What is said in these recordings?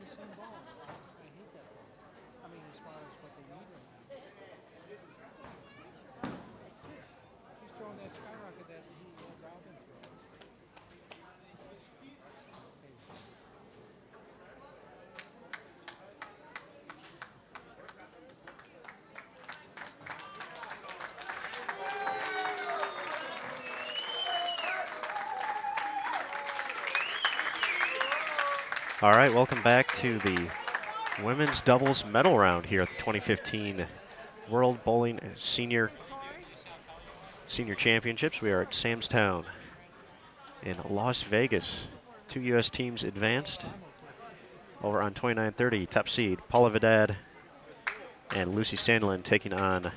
the same ball. I hate that ball. I mean, as far as what they need right now. He's throwing that skyrocket that he Robin throws. All right, welcome back to the women's doubles medal round here at the 2015 World Bowling Senior Championships. We are at Sam's Town in Las Vegas. Two U.S. teams advanced. Over on 29-30, top seed Paula Vidal and Lucy Sandlin taking on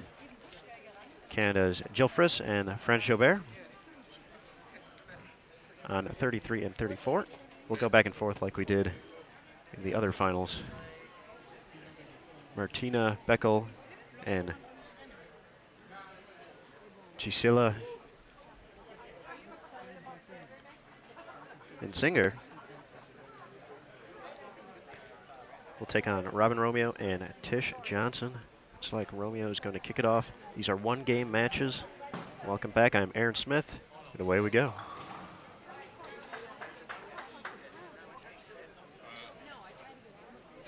Canada's Jill Friss and Fran Jobert on 33 and 34. We'll go back and forth like we did in the other finals. Martina Beckel and Gisela and Singer will take on Robin Romeo and Tish Johnson. Looks like Romeo is going to kick it off. These are one-game matches. Welcome back. I'm Aaron Smith, and away we go.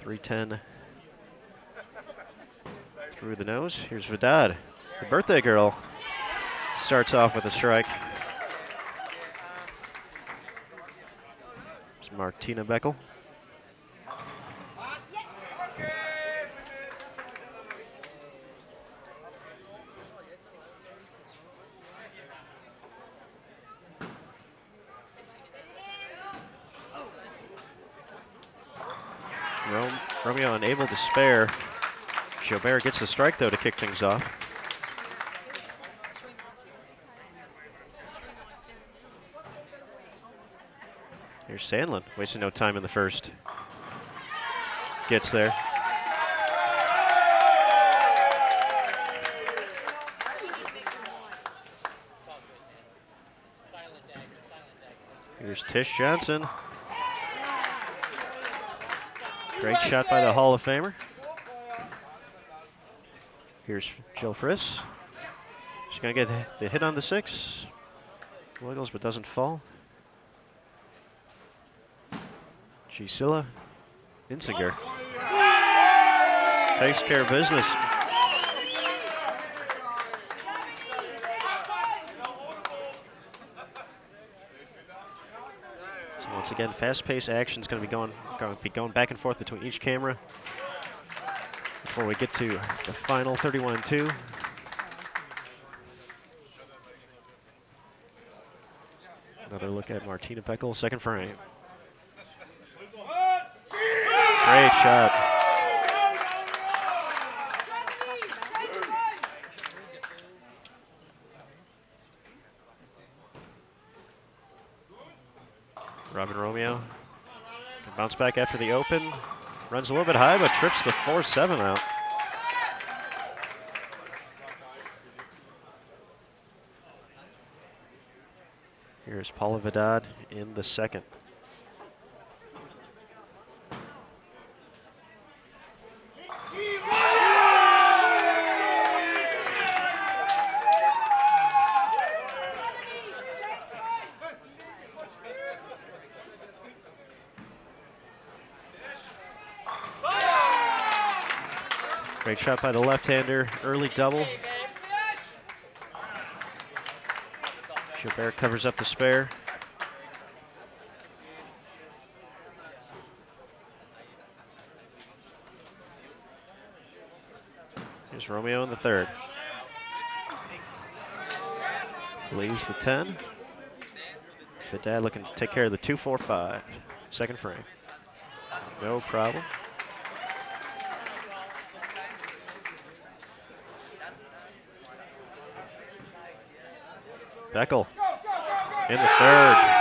.310 through the nose. Here's Vidal, the birthday girl. Starts off with a strike. It's Martina Beckel. Romeo unable to spare. Jobert gets the strike, though, to kick things off. Here's Sandlin, wasting no time in the first. Gets there. Here's Tish Johnson. Great shot by the Hall of Famer. Here's Jill Friss. She's going to get the hit on the 6. Wiggles but doesn't fall. Gisela Insinger takes care of business. So once again, fast-paced action is going to be going back and forth between each camera before we get to the final 31-2. Another look at Martina Beckel, second frame. Great shot. Robin Romeo can bounce back after the open. Runs a little bit high, but trips the 4-7 out. Here's Paula Vidal in the second. Great shot by the left-hander, early double. Jobert covers up the spare. Here's Romeo in the third. Leaves the 10. Vidal looking to take care of the 2-4-5. Second frame. No problem. Beckel in the third.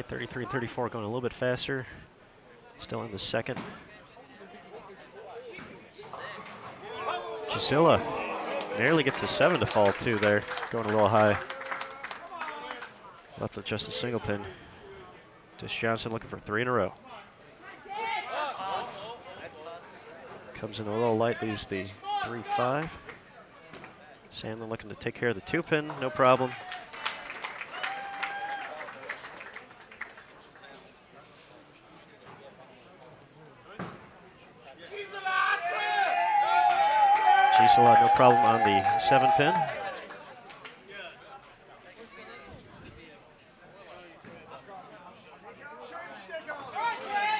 right, 33 and 34 going a little bit faster. Still in the second. Gisela nearly gets the 7 to fall too there, going a little high. Left with just a single pin. Tish Johnson looking for 3 in a row. Comes in a little light, leaves the 3-5. Sandlin looking to take care of the 2 pin, no problem. Gisela, no problem on the 7 pin.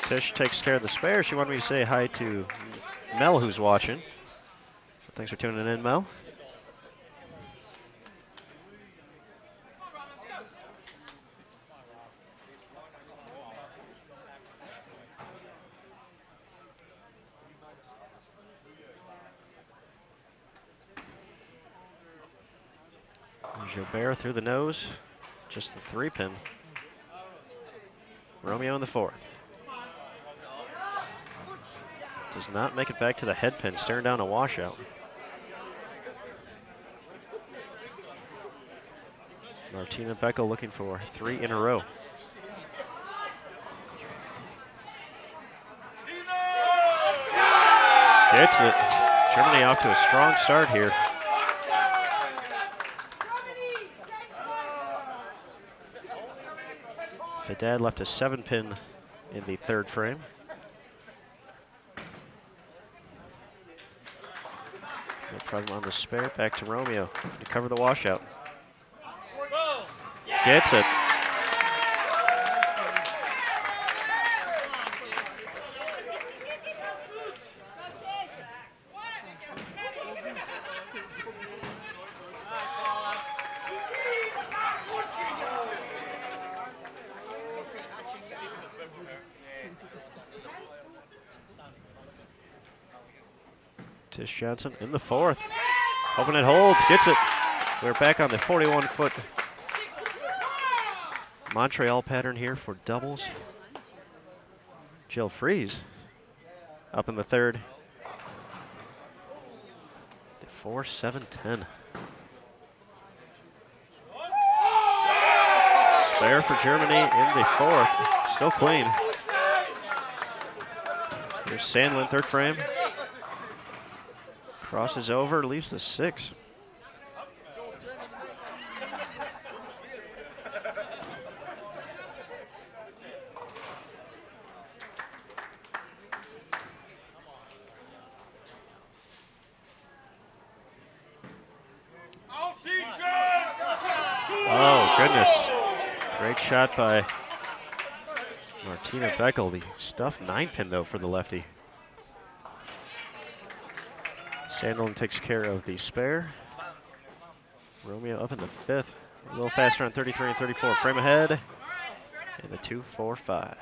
Tish takes care of the spare. She wanted me to say hi to Mel, who's watching. So thanks for tuning in, Mel. Gilbert through the nose, just the 3 pin. Romeo in the 4th. Does not make it back to the head pin, staring down a washout. Martina Beckel looking for 3 in a row. Gets it. Germany off to a strong start here. Fedad left a 7 pin in the 3rd frame. No problem on the spare. Back to Romeo to cover the washout. Gets it. Tish Johnson in the 4th. Hoping it holds, gets it. We're back on the 41-foot Montreal pattern here for doubles. Jill Freeze up in the 3rd. The 4-7-10. Spare for Germany in the 4th. Still clean. Here's Sandlin, 3rd frame. Crosses over, leaves the 6. Oh, goodness. Great shot by Martina Beckel. The stuffed 9 pin, though, for the lefty. Sandlin takes care of the spare. Romeo up in the 5th. A little faster on 33 and 34. Frame ahead. And the 2-4-5.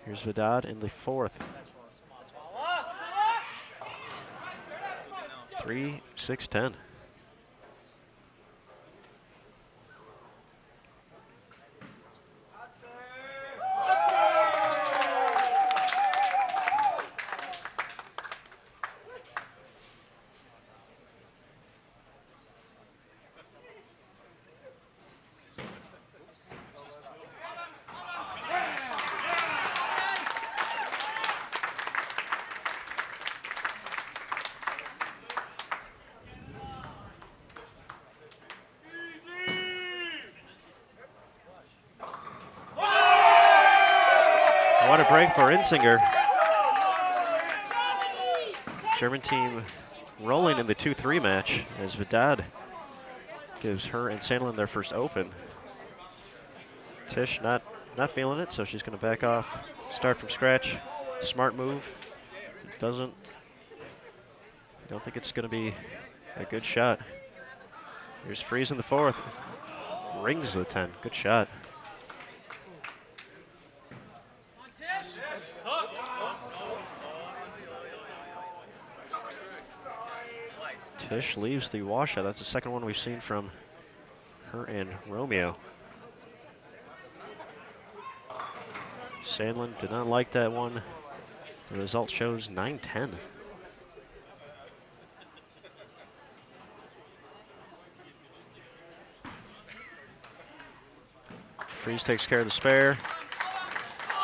Here's Vedad in the 4th. 3-6-10. What a break for Insinger. German team rolling in the 2-3 match as Vedad gives her and Sandlin their first open. Tish not feeling it, so she's going to back off, start from scratch. Smart move. It doesn't. I don't think it's going to be a good shot. Here's Freeze in the 4th. Rings the 10. Good shot. Tish leaves the washout. That's the second one we've seen from her and Romeo. Sandlin did not like that one. The result shows 9-10. Freeze takes care of the spare.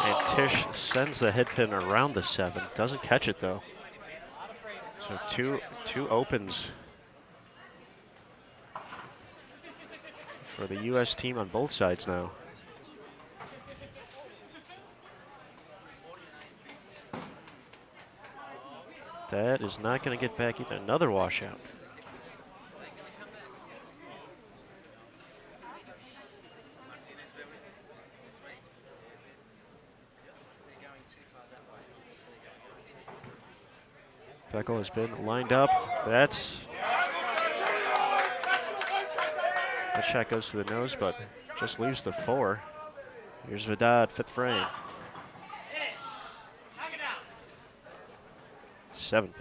And Tish sends the head pin around the 7. Doesn't catch it though. So two opens for the U.S. team on both sides now. That is not going to get back either. Another washout. Beckel has been lined up. That shot goes to the nose, but just leaves the 4. Here's Vedad, 5th frame. 7th.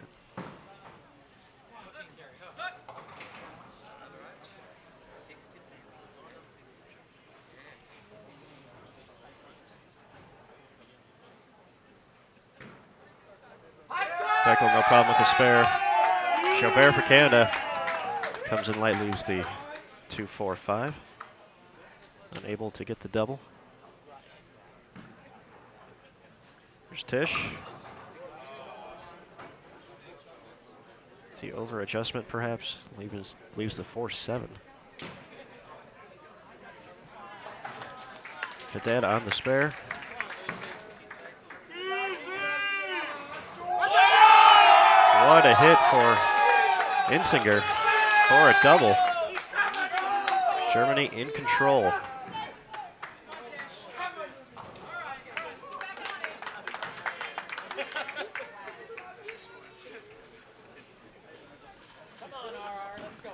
Beckel, no problem with the spare. Chaubert for Canada. Comes in light, leaves the 2-4-5. Unable to get the double. There's Tish. The over adjustment perhaps leaves the 4-7. Vedad on the spare. What a hit for Insinger for a double. Germany in control.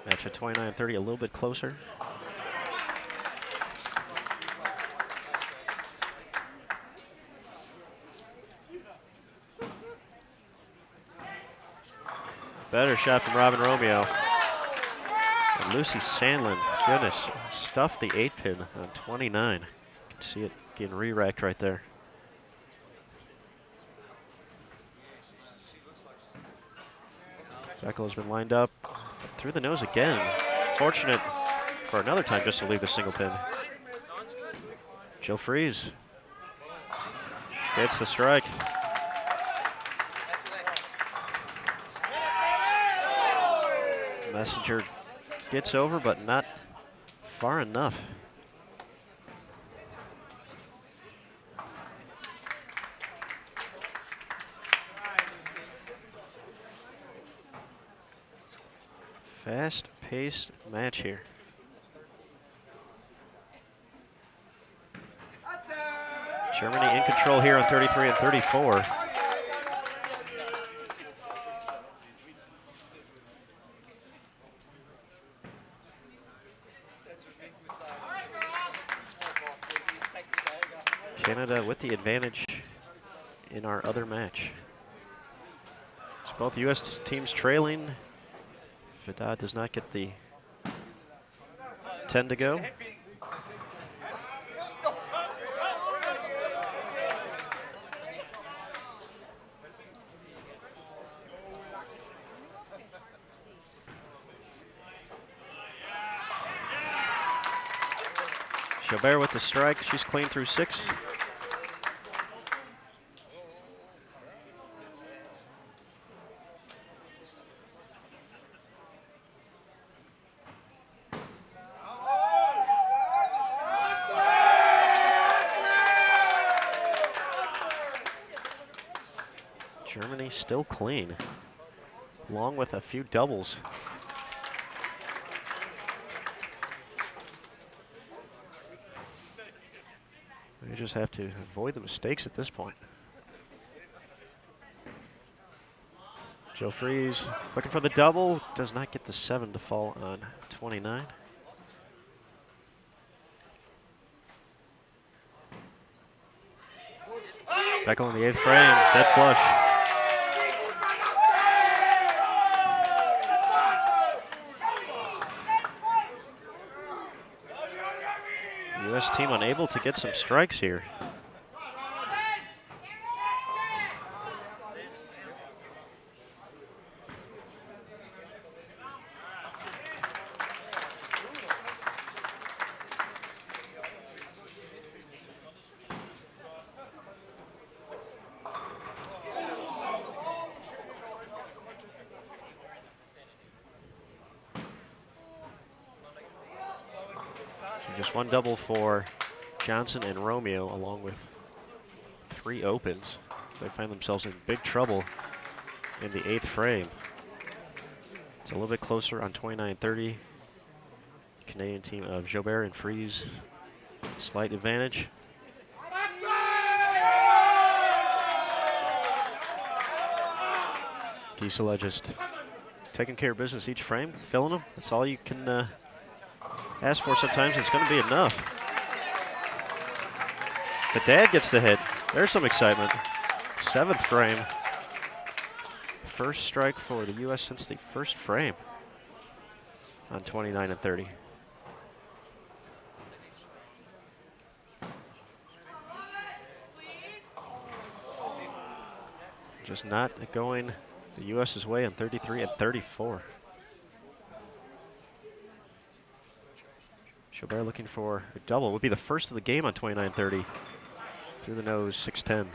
Match at 29-30, a little bit closer. Better shot from Robin Romeo. And Lucy Sandlin, goodness, stuffed the 8-pin on 29. You can see it getting re-racked right there. Beckel has been lined up through the nose again. Fortunate for another time just to leave the single pin. Jill Freeze gets the strike. Messenger gets over, but not far enough. Fast-paced match here. Germany in control here on 33 and 34. Canada with the advantage in our other match. So both U.S. teams trailing. Vedad does not get the 10 to go. Chaubert with the strike. She's clean through 6. Germany still clean, along with a few doubles. We just have to avoid the mistakes at this point. Jill Freeze looking for the double, does not get the 7 to fall on 29. Beckel in the 8th frame, dead flush. U.S. team unable to get some strikes here. Just one double for Johnson and Romeo, along with 3 opens. They find themselves in big trouble in the 8th frame. It's a little bit closer on 29-30. Canadian team of Jobert and Fries, slight advantage. Gisela just taking care of business each frame, filling them. That's all you can ask for sometimes. It's going to be enough. The dad gets the hit. There's some excitement. 7th frame. First strike for the U.S. since the first frame on 29-30. Just not going the U.S.'s way on 33-34. Jobert looking for a double. Would be the first of the game on 29-30. Through the nose, 6-10.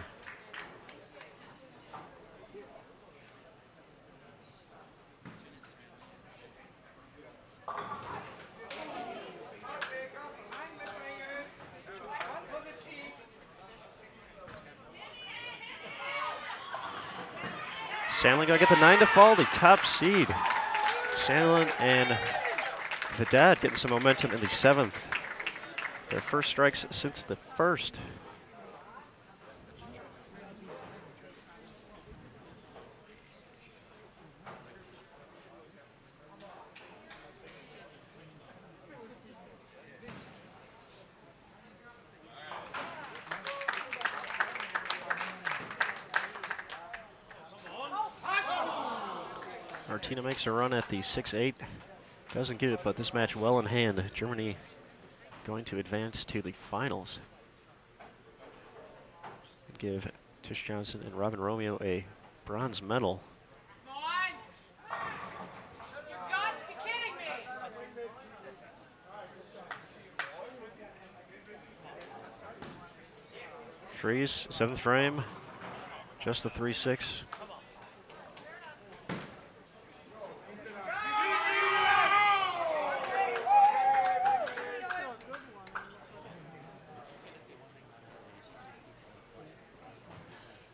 Sandlin gonna get the 9 to fall, the top seed. Sandlin and Vidad getting some momentum in the 7th. Their first strikes since the first. Martina makes a run at the 6-8. Doesn't get it, but this match well in hand. Germany going to advance to the finals. Give Tish Johnson and Robin Romeo a bronze medal. Come on! You've got to be kidding me! Fries, 7th frame. Just the 3-6.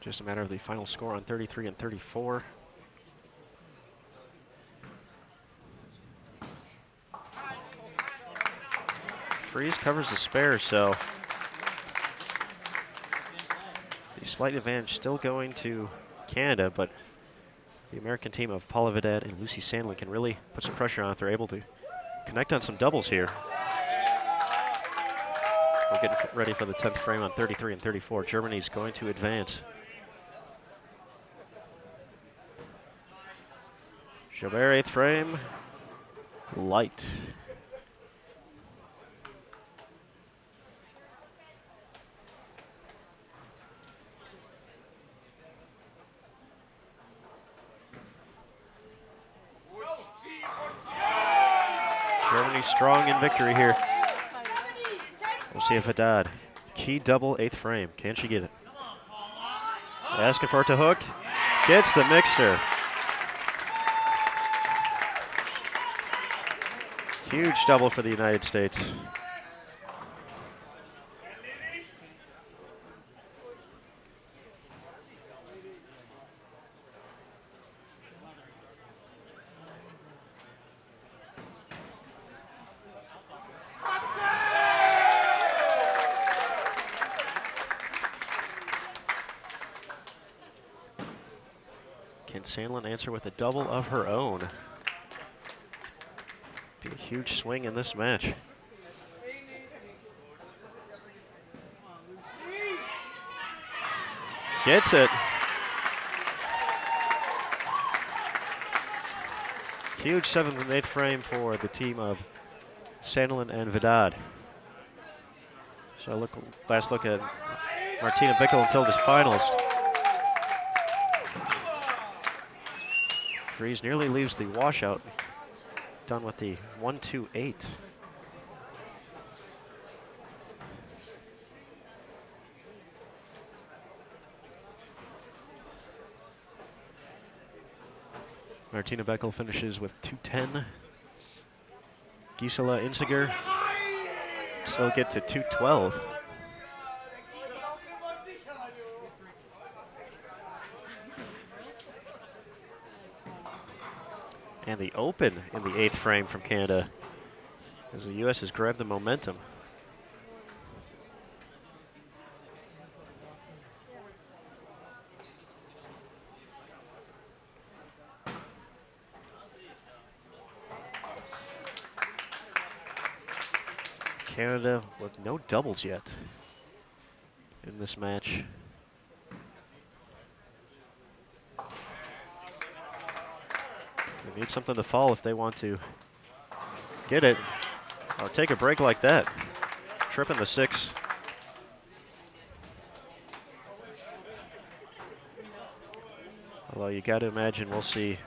Just a matter of the final score on 33-34. Fries covers the spare, so the slight advantage still going to Canada, but the American team of Paula Vidad and Lucy Sandlin can really put some pressure on if they're able to connect on some doubles here. We're getting ready for the 10th frame on 33-34. Germany's going to advance. Jobert, 8th frame, light. Germany strong in victory here. We'll see if Vidad, key double, 8th frame. Can she get it? Asking for it to hook. Gets the mixer. Huge double for the United States. Can Sandlin answer with a double of her own? Be a huge swing in this match. Gets it. Huge 7th and 8th frame for the team of Sandlin and Vidad. So last look at Martina Bickel until the finals. Freeze nearly leaves the washout. Done with the 1-2-8. Martina Bickel finishes with 210. Gisela Insiger still get to 212. And the open in the 8th frame from Canada as the U.S. has grabbed the momentum. Canada with no doubles yet in this match. They need something to fall if they want to get it or take a break like that. Tripping the 6. Although you got to imagine we'll see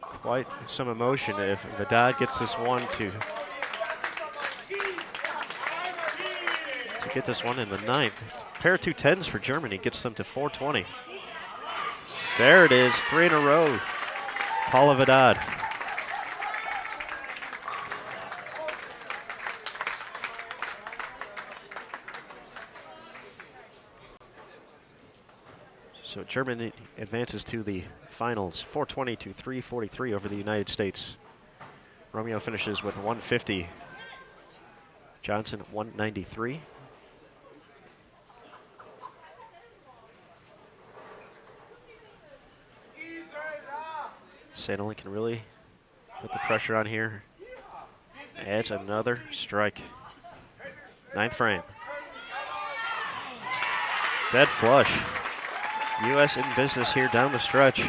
quite some emotion if Vedad gets this one to get this one in the 9th. Pair of 210s for Germany gets them to 420. There it is, 3 in a row. Paula Vedad. So Germany advances to the finals, 420 to 343 over the United States. Romeo finishes with 150. Johnson 193. Sandelin can really put the pressure on here. Adds another strike. 9th frame. Dead flush. U.S. in business here down the stretch.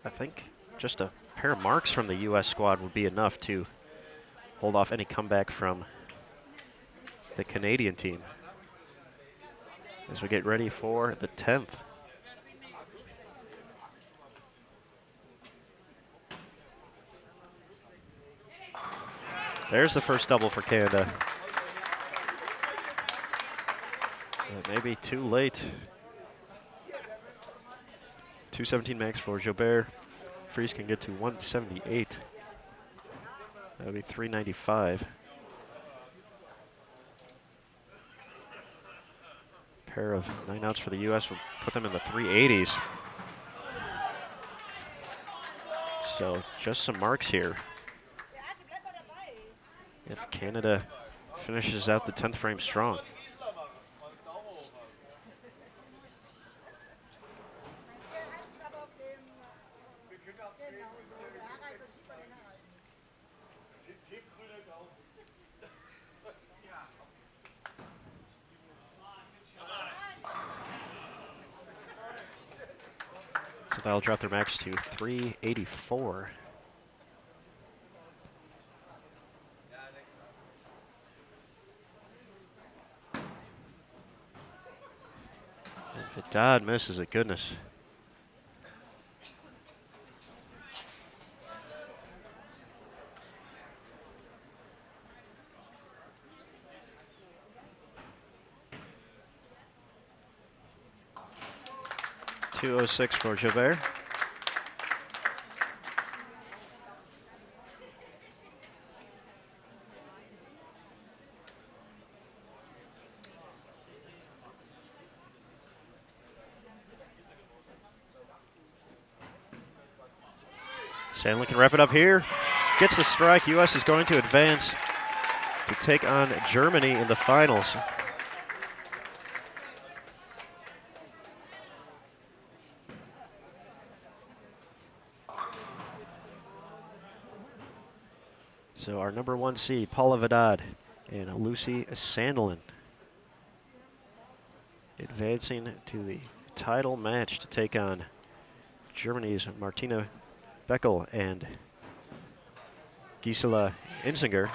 I think just a pair of marks from the U.S. squad would be enough to hold off any comeback from the Canadian team as we get ready for the 10th. There's the first double for Canada. But maybe too late. 217 max for Jobert. Freeze can get to 178. That would be 395. Pair of 9 outs for the U.S. will put them in the 380s. So just some marks here. If Canada finishes out the 10th frame strong. So that'll drop their max to 384. And Vedad misses it, goodness. .206 for Javert. Sandlin can wrap it up here. Gets the strike. U.S. is going to advance to take on Germany in the finals. So our number 1 seed, Paula Vidal and Lucy Sandelin, advancing to the title match to take on Germany's Martina Beckel and Gisela Insinger.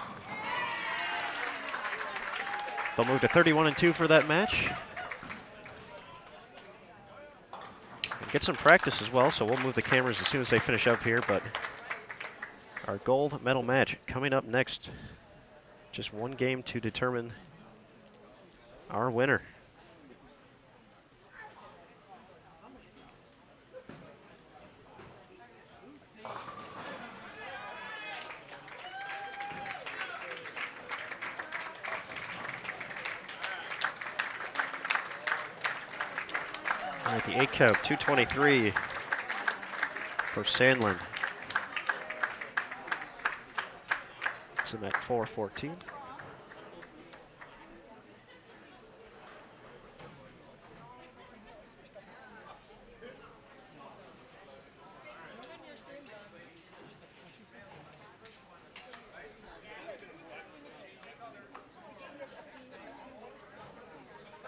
They'll move to 31-2 for that match. And get some practice as well, so we'll move the cameras as soon as they finish up here, but our gold medal match coming up next. Just one game to determine our winner. All right, the 8 count, 223 for Sandlin. It's him at 414.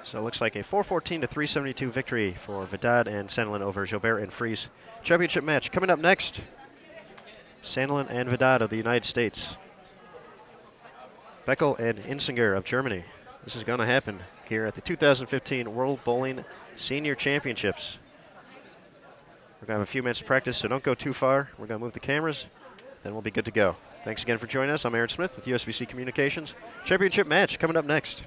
So it looks like a 414 to 372 victory for Vidal and Sandlin over Jobert and Fries. Championship match coming up next. Sandlin and Vidal of the United States. Beckel and Insinger of Germany. This is going to happen here at the 2015 World Bowling Senior Championships. We're going to have a few minutes of practice, so don't go too far. We're going to move the cameras, then we'll be good to go. Thanks again for joining us. I'm Aaron Smith with USBC Communications. Championship match coming up next.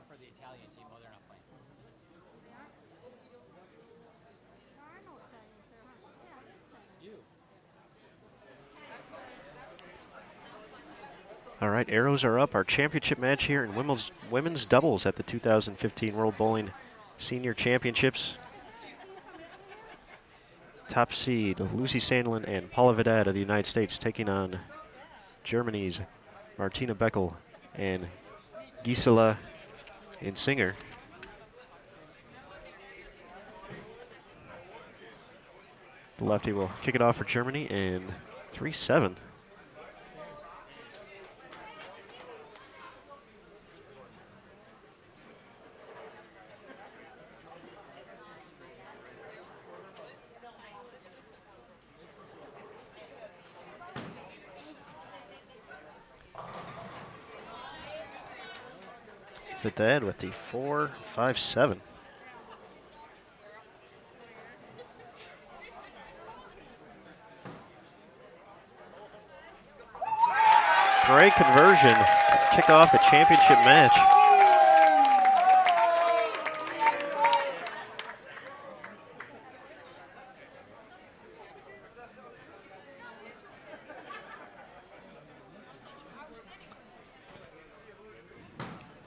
For the Italian team, oh, they're not playing. You. All right, arrows are up. Our championship match here in women's doubles at the 2015 World Bowling Senior Championships. Top seed Lucy Sandlin and Paula Vidal of the United States taking on Germany's Martina Beckel and Gisela Insinger. The lefty will kick it off for Germany in 3-7. Vidal with the 4-5-7. Great conversion to kick off the championship match.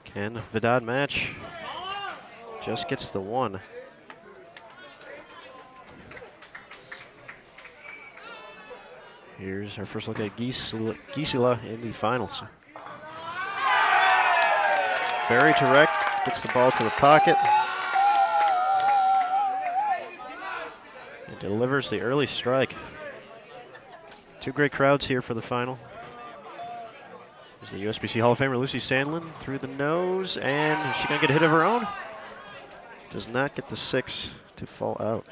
Can Vidal match? Just gets the one. Here's our first look at Gisela in the finals. Very direct, gets the ball to the pocket. And delivers the early strike. Two great crowds here for the final. There's the USBC Hall of Famer Lucy Sandlin through the nose, and is she gonna get a hit of her own? Does not get the 6 to fall out.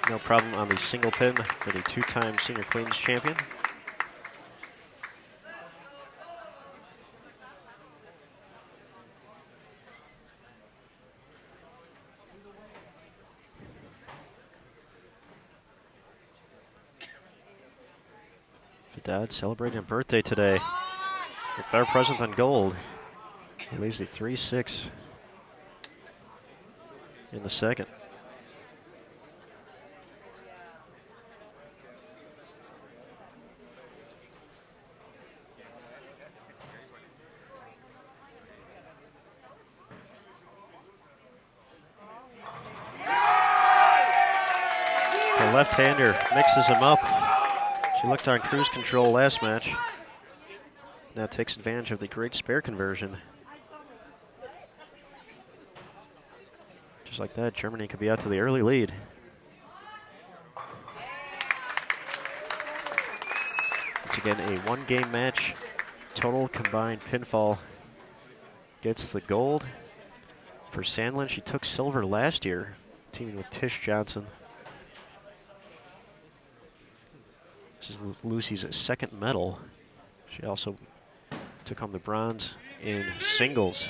No problem on the single pin for the two-time Senior Queens champion. Vidal celebrating a birthday today with our present on gold. He leaves the 3-6 in the second. The left-hander mixes him up. She looked on cruise control last match. Now takes advantage of the great spare conversion. Just like that, Germany could be out to the early lead. Again, a one-game match. Total combined pinfall gets the gold. For Sandlin, she took silver last year, teaming with Tish Johnson. This is Lucy's second medal. She also took home the bronze in singles.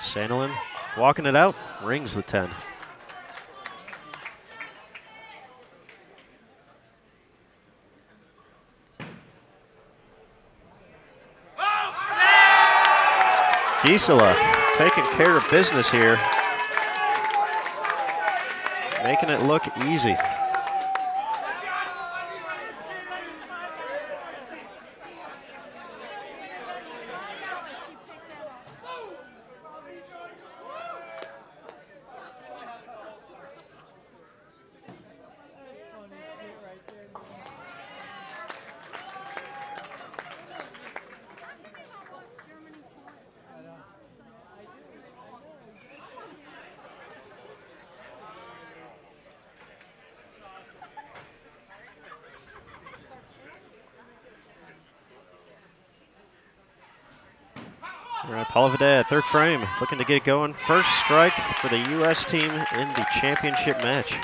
Sandlin walking it out, rings the 10. Gisela taking care of business here, making it look easy. All right, Paula Vidal, third frame, looking to get it going. First strike for the U.S. team in the championship match.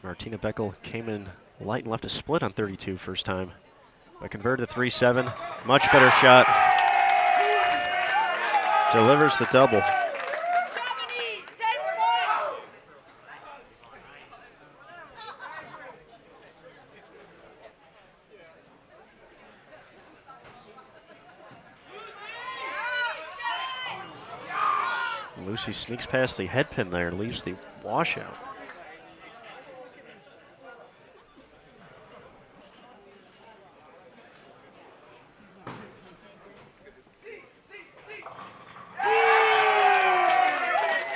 Martina Beckel came in light and left a split on 32 first time, but converted to 3-7. Much better shot. Delivers the double. Lucy sneaks past the head pin there and leaves the washout.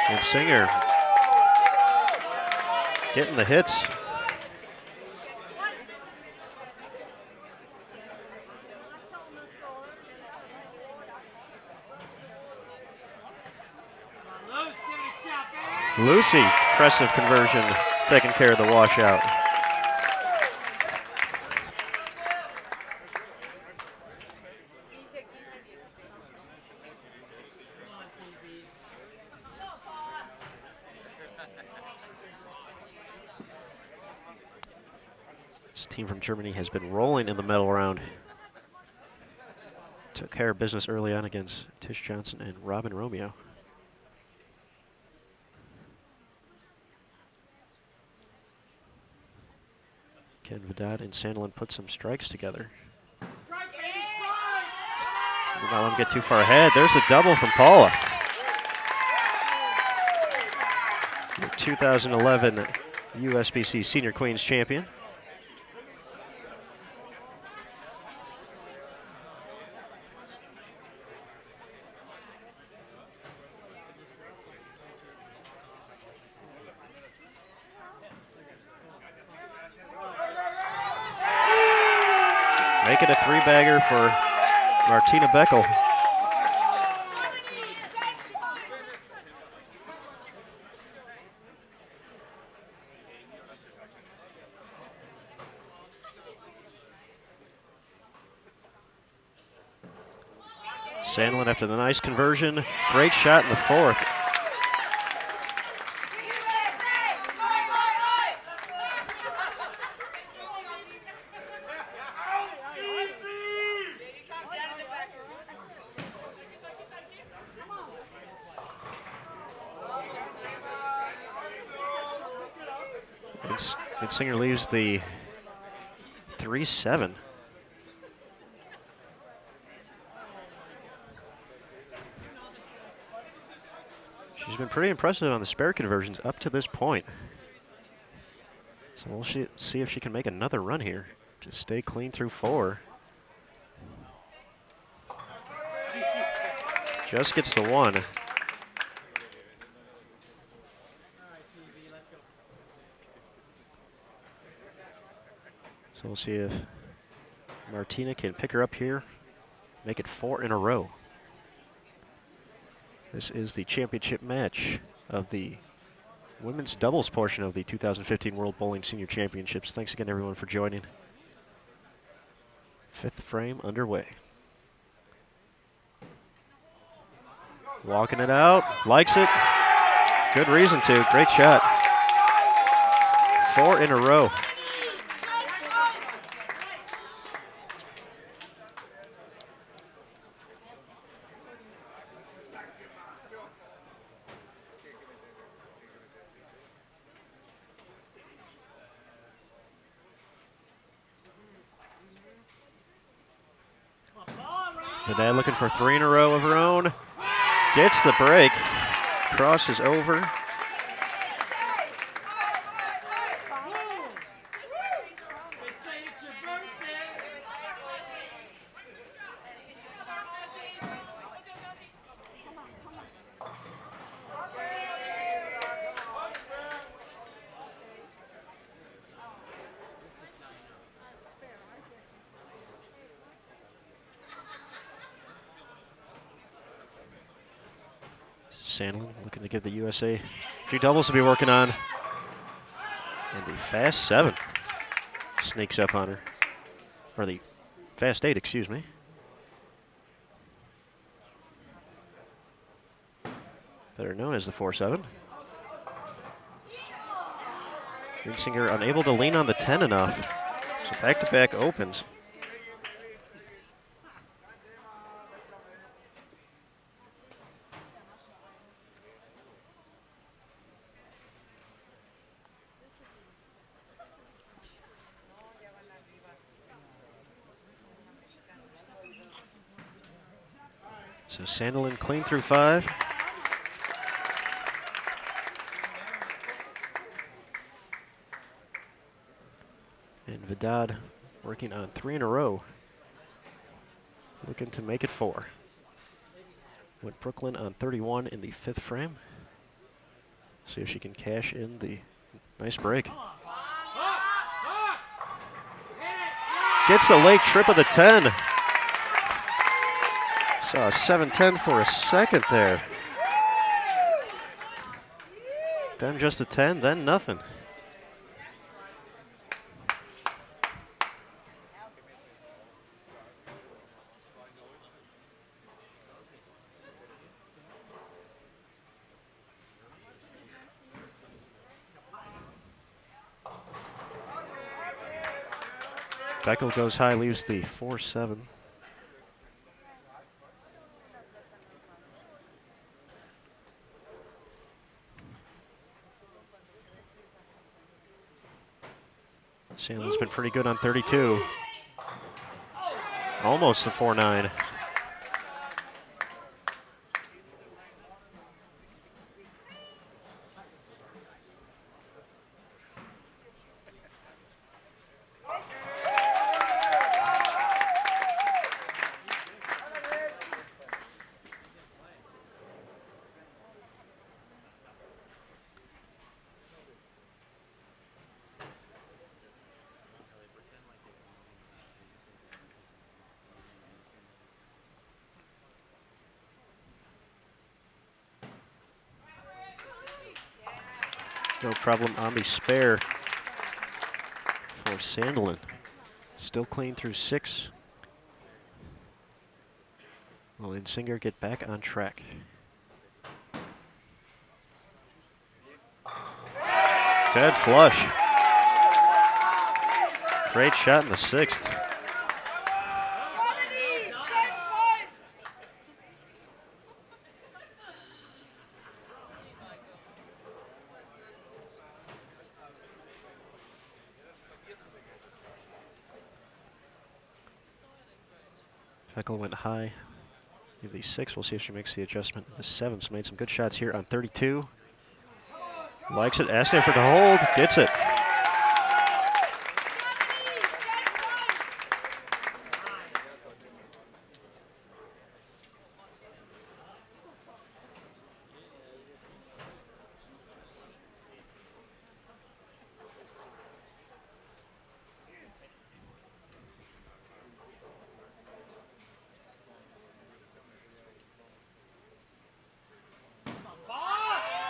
And Singer getting the hits. Lucy, impressive conversion, taking care of the washout. This team from Germany has been rolling in the medal round. Took care of business early on against Tish Johnson and Robin Romeo. Ken Vidal and Sandlin put some strikes together. Do not want to get too far ahead. There's a double from Paula. The 2011 USBC Senior Queens champion. Make it a three-bagger for Martina Beckel. Sandlin after the nice conversion. Great shot in the fourth. And Singer leaves the 3-7. She's been pretty impressive on the spare conversions up to this point. So we'll see if she can make another run here. Just stay clean through 4. Just gets the 1. So we'll see if Martina can pick her up here, make it 4 in a row. This is the championship match of the women's doubles portion of the 2015 World Bowling Senior Championships. Thanks again, everyone, for joining. 5th frame underway. Walking it out, likes it. Good reason to, great shot. 4 in a row. Vidal looking for 3 in a row of her own. Gets the break. Crosses over. Sandlin looking to give the USA a few doubles to be working on. And the fast 7 sneaks up on her. Or the fast 8, excuse me. Better known as the 4-7. Greensinger unable to lean on the 10 enough. So back-to-back opens. So Sandlin clean through 5. And Vidal working on 3 in a row. Looking to make it 4. Went Brooklyn on 31 in the 5th frame. See if she can cash in the nice break. Gets the late trip of the 10. Saw a 7-10 for a second there. Then just a 10, then nothing. Beckel goes high, leaves the 4-7. Sandlin's been pretty good on 32. Almost a 4-9. No problem on the spare for Sandlin. Still clean through 6. Will Insinger get back on track? Dead flush. Great shot in the 6th. Beckel went high in the 6. We'll see if she makes the adjustment. The 7's made some good shots here on 32. Likes it, asking for it to hold, gets it.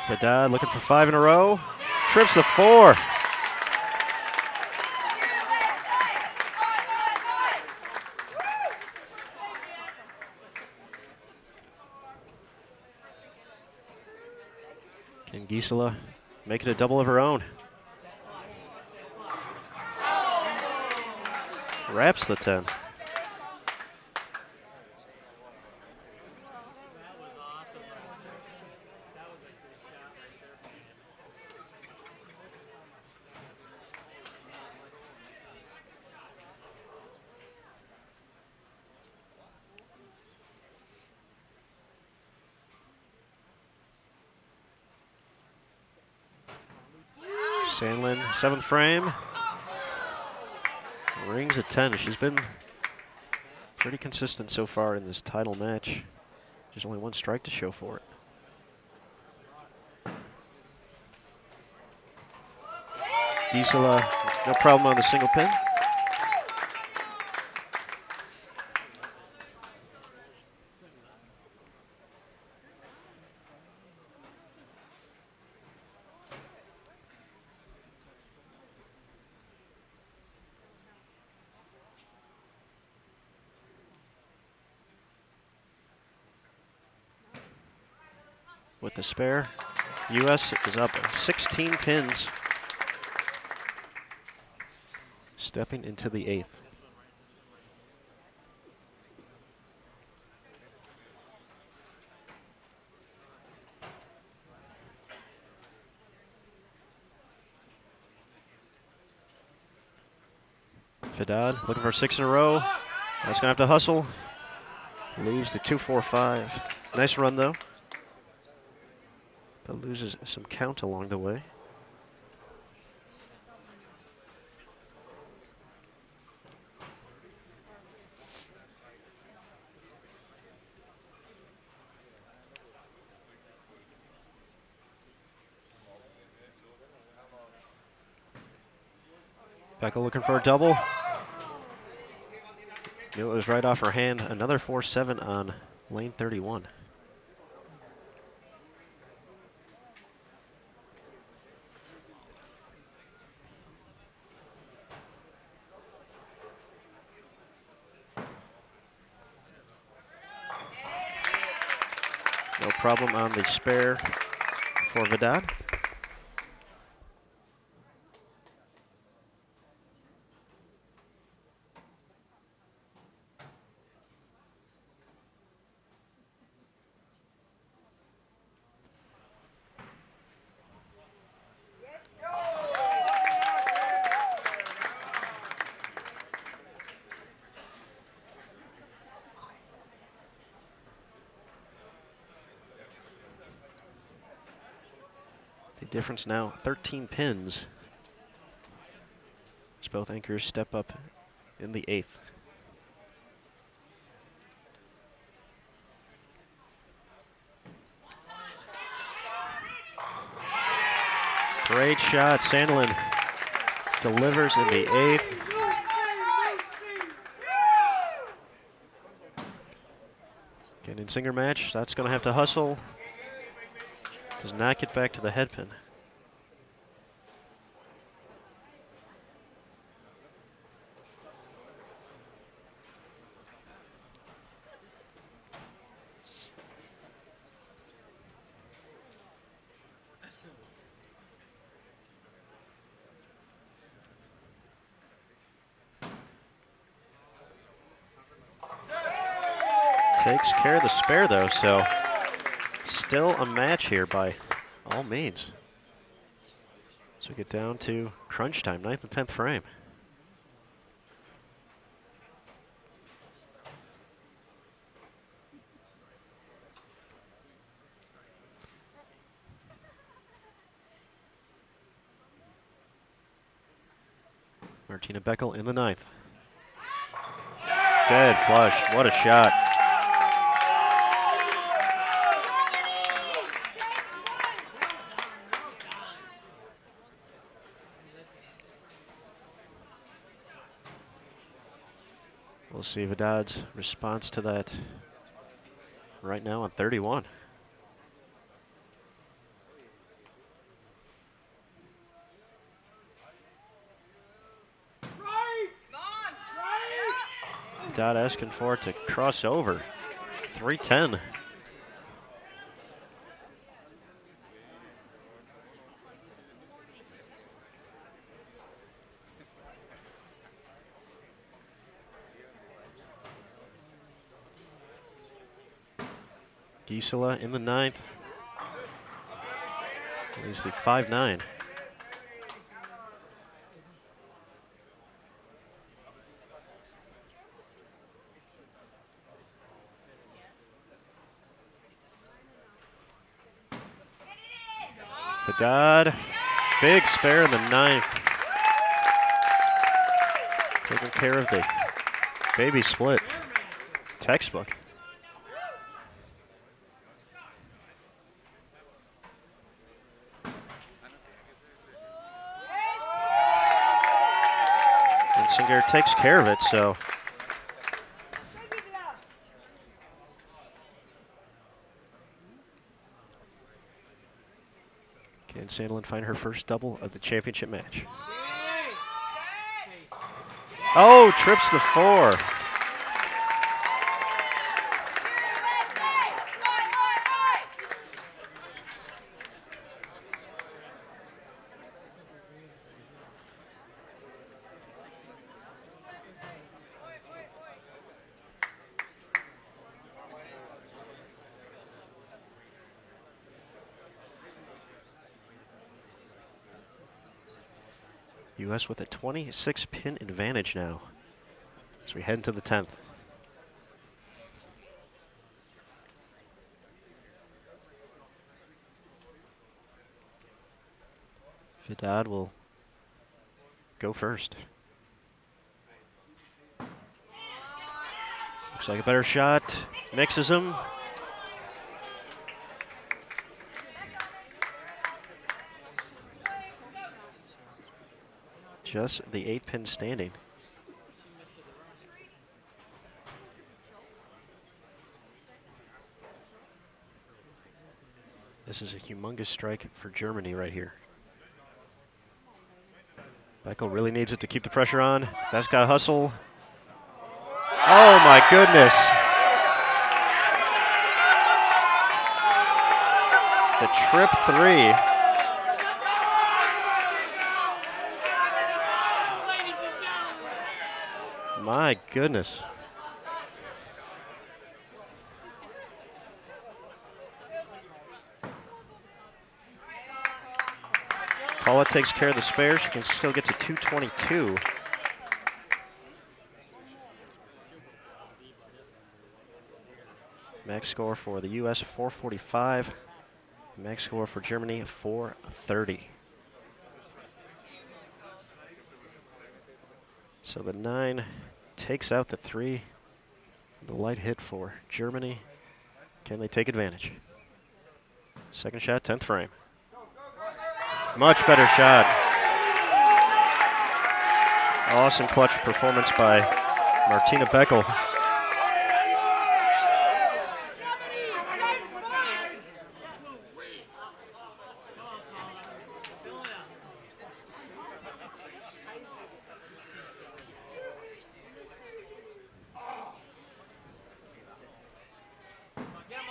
Vidad looking for 5 in a row. Trips the 4. Can Gisela make it a double of her own? Wraps the 10. Sandlin, 7th frame. Rings at 10. She's been pretty consistent so far in this title match. There's only 1 strike to show for it. Gisela, no problem on the single pin. With the spare, U.S. is up 16 pins, stepping into the 8th. Vidad looking for 6 in a row. That's gonna have to hustle. Leaves the 2-4-5. Nice run though, but loses some count along the way. Becca looking for a double. Knew it was right off her hand. Another 4-7 on lane 31. No problem on the spare for Vidad. The difference now 13 pins as both anchors step up in the 8th. Great shot. Sandlin delivers in the 8th. Again, in Singer match, that's going to have to hustle. Does not get back to the head pin. Takes care of the spare though, so still a match here by all means. So we get down to crunch time, 9th and 10th frame. Martina Beckel in the 9th. Dead flush, what a shot. We'll see Vidad's response to that right now on 31. Dot asking for it to cross over. 3-10. Gisela in the 9th. Here's the 5-9. Haddad, big spare in the 9th. Taking care of the baby split. Textbook. And Singer takes care of it, so. Can Sandlin find her first double of the championship match? Oh, trips the 4. U.S. with a 26-pin advantage now as we head into the 10th. Haddad will go first. Looks like a better shot. Mixes them. Just the 8-pin standing. This is a humongous strike for Germany right here. Beckel really needs it to keep the pressure on. That's got to hustle. Oh my goodness. The trip 3. My goodness. Paula takes care of the spare. She can still get to 222. Max score for the U.S. 445. Max score for Germany 430. So the 9 takes out the 3. The light hit for Germany. Can they take advantage? Second shot, 10th frame. Much better shot. Awesome clutch performance by Martina Beckel.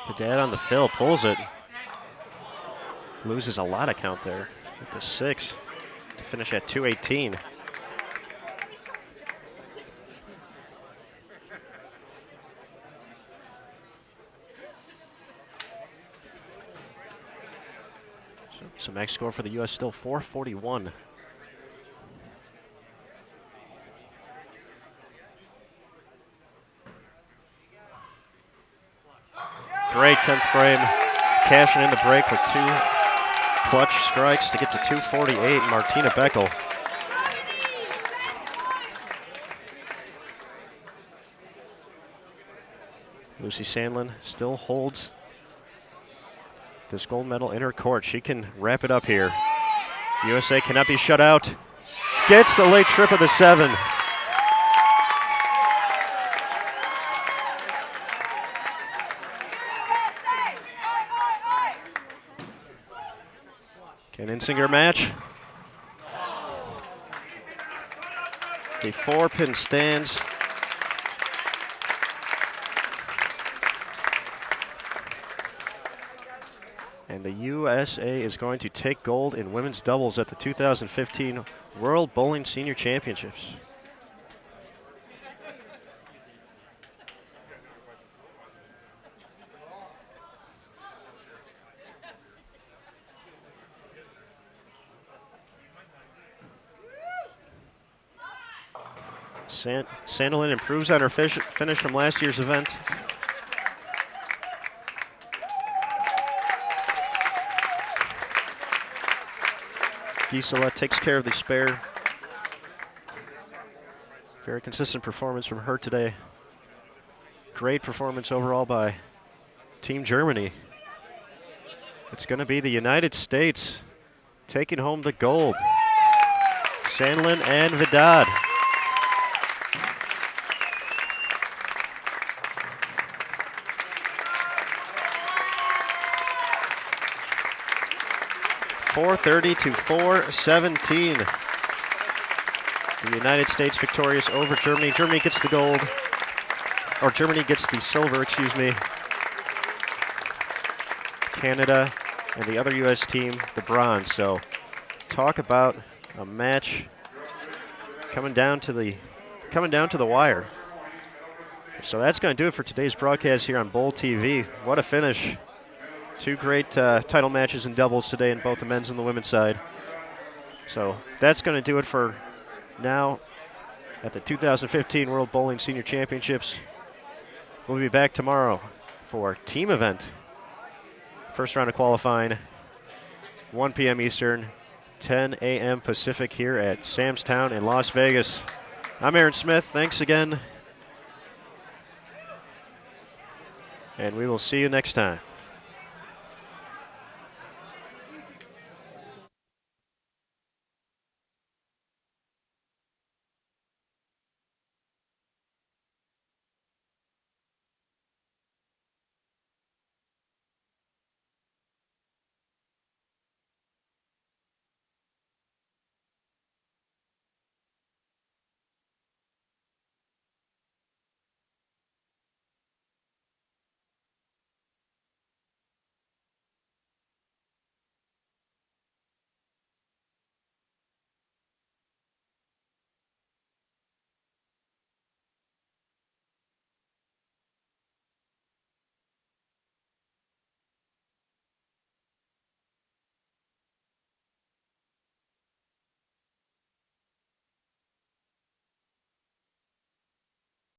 Haddad on the fill, pulls it. Loses a lot of count there with the 6 to finish at 218. So max score for the U.S. still 441. Great 10th frame, cashing in the break with 2 clutch strikes to get to 248. Martina Beckel. Lucy Sandlin still holds this gold medal in her court. She can wrap it up here. USA cannot be shut out. Gets the late trip of the 7. Can Insinger match? The 4-pin stands. And the USA is going to take gold in women's doubles at the 2015 World Bowling Senior Championships. Sandelin improves on her finish from last year's event. Gisela takes care of the spare. Very consistent performance from her today. Great performance overall by Team Germany. It's going to be the United States taking home the gold. Sandelin and Vidad. .430 to .417. The United States victorious over Germany. Germany gets the gold, or Germany gets the silver, excuse me. Canada and the other U.S. team, the bronze. So talk about a match coming down to the wire. So that's going to do it for today's broadcast here on BowlTV. What a finish. Two great title matches in doubles today in both the men's and the women's side. So that's going to do it for now at the 2015 World Bowling Senior Championships. We'll be back tomorrow for team event. First round of qualifying, 1 p.m. Eastern, 10 a.m. Pacific here at Sam's Town in Las Vegas. I'm Aaron Smith. Thanks again. And we will see you next time.